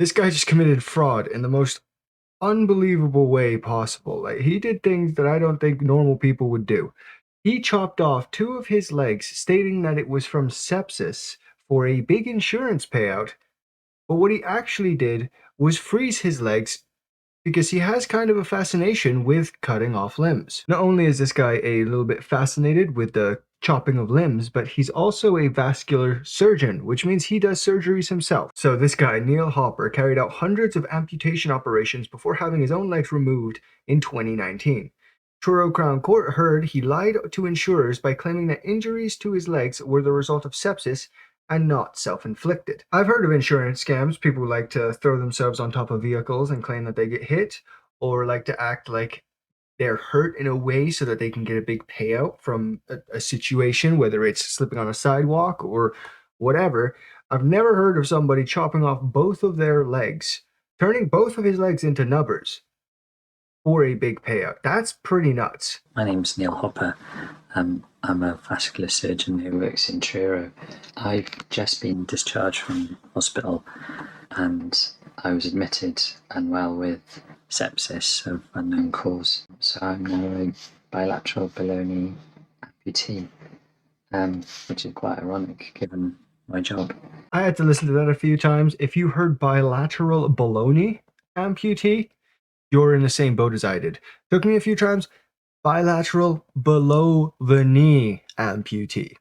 This guy just committed fraud in the most unbelievable way possible. Like, he did things that I don't think normal people would do. He chopped off two of his legs, stating that it was from sepsis for a big insurance payout. But what he actually did was freeze his legs because he has kind of a fascination with cutting off limbs. Not only is this guy a little bit fascinated with the chopping of limbs, but he's also a vascular surgeon, which means he does surgeries himself. So this guy, Neil Hopper, carried out hundreds of amputation operations before having his own legs removed in 2019. Truro Crown Court heard he lied to insurers by claiming that injuries to his legs were the result of sepsis and not self-inflicted. I've heard of insurance scams. People like to throw themselves on top of vehicles and claim that they get hit, or like to act like they're hurt in a way so that they can get a big payout from a situation, whether it's slipping on a sidewalk or whatever. I've never heard of somebody chopping off both of their legs, turning both of his legs into nubbers for a big payout. That's pretty nuts. My name's Neil Hopper. I'm a vascular surgeon who works in Truro. I've just been discharged from hospital and I was admitted unwell with sepsis of unknown cause. So I'm now a bilateral below-knee amputee, which is quite ironic given my job. I had to listen to that a few times. If you heard bilateral baloney amputee, you're in the same boat as I did. Took me a few times. Bilateral below the knee amputee.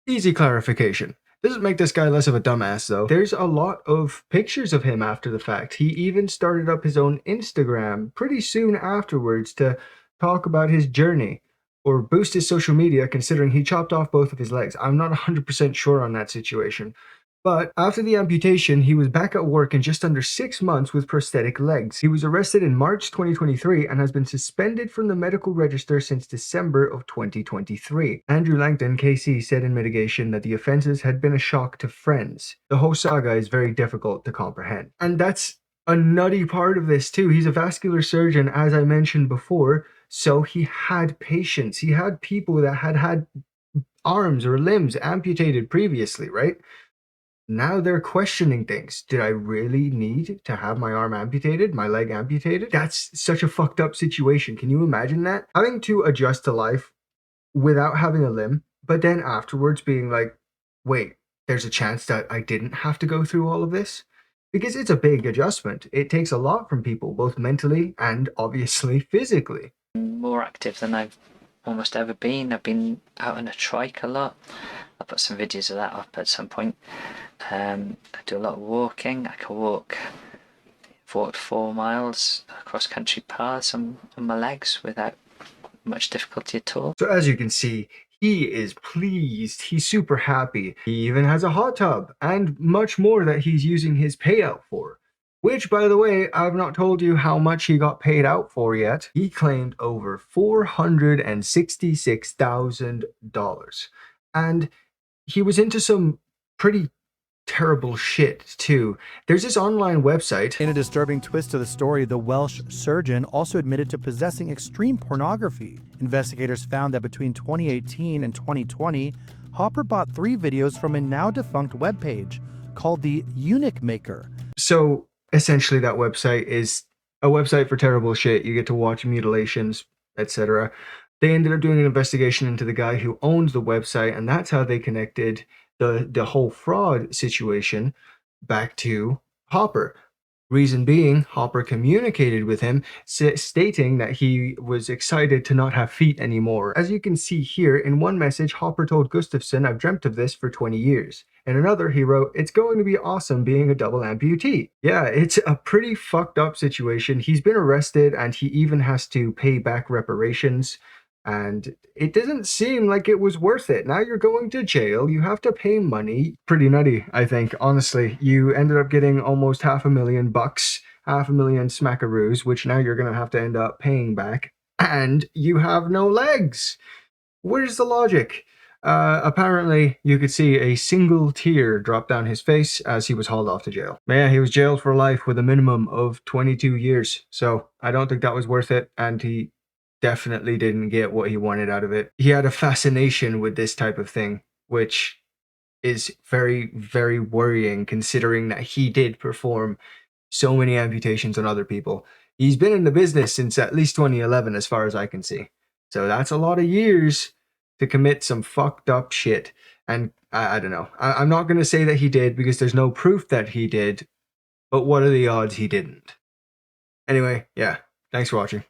Easy clarification. Doesn't make this guy less of a dumbass though. There's a lot of pictures of him after the fact. He even started up his own Instagram pretty soon afterwards to talk about his journey or boost his social media, considering he chopped off both of his legs. I'm not 100% sure on that situation. But after the amputation, he was back at work in just under 6 months with prosthetic legs. He was arrested in March 2023 and has been suspended from the medical register since December of 2023. Andrew Langton, KC, said in mitigation that the offenses had been a shock to friends. The whole saga is very difficult to comprehend. And that's a nutty part of this too. He's a vascular surgeon, as I mentioned before, so he had patients. He had people that had had arms or limbs amputated previously, right? Now they're questioning things. Did I really need to have my arm amputated, my leg amputated? That's such a fucked up situation. Can you imagine that? Having to adjust to life without having a limb, but then afterwards being like, wait, there's a chance that I didn't have to go through all of this? Because it's a big adjustment. It takes a lot from people, both mentally and obviously physically. More active than I've almost ever been. I've been out on a trike a lot. I'll put some videos of that up at some point. I do a lot of walking. I can walk. I've walked 4 miles across country paths on my legs without much difficulty at all. So as you can see, he is pleased. He's super happy. He even has a hot tub and much more that he's using his payout for. Which, by the way, I've not told you how much he got paid out for yet. He claimed over $466,000. And he was into some pretty terrible shit too. There's this online website. In a disturbing twist to the story, the Welsh surgeon also admitted to possessing extreme pornography. Investigators found that between 2018 and 2020, Hopper bought 3 videos from a now defunct webpage called the Eunuch Maker. So essentially that website is a website for terrible shit. You get to watch mutilations, etc. They ended up doing an investigation into the guy who owns the website, and that's how they connected the whole fraud situation back to Hopper. Reason being, Hopper communicated with him, stating that he was excited to not have feet anymore. As you can see here, in one message, Hopper told Gustafson, "I've dreamt of this for 20 years. In another, he wrote, "It's going to be awesome being a double amputee." Yeah, it's a pretty fucked up situation. He's been arrested and he even has to pay back reparations. And it doesn't seem like it was worth it. Now you're going to jail. You have to pay money. Pretty nutty, I think. Honestly, you ended up getting almost $500,000, $500,000 smackaroos, which now you're going to have to end up paying back. And you have no legs. Where's the logic? Apparently, you could see a single tear drop down his face as he was hauled off to jail. Yeah, he was jailed for life with a minimum of 22 years. So I don't think that was worth it. And he definitely didn't get what he wanted out of it. He had a fascination with this type of thing, which is very, very worrying, considering that he did perform so many amputations on other people. He's been in the business since at least 2011, as far as I can see. So that's a lot of years to commit some fucked up shit. And I don't know. I'm not going to say that he did because there's no proof that he did, but what are the odds he didn't? Anyway, yeah. Thanks for watching.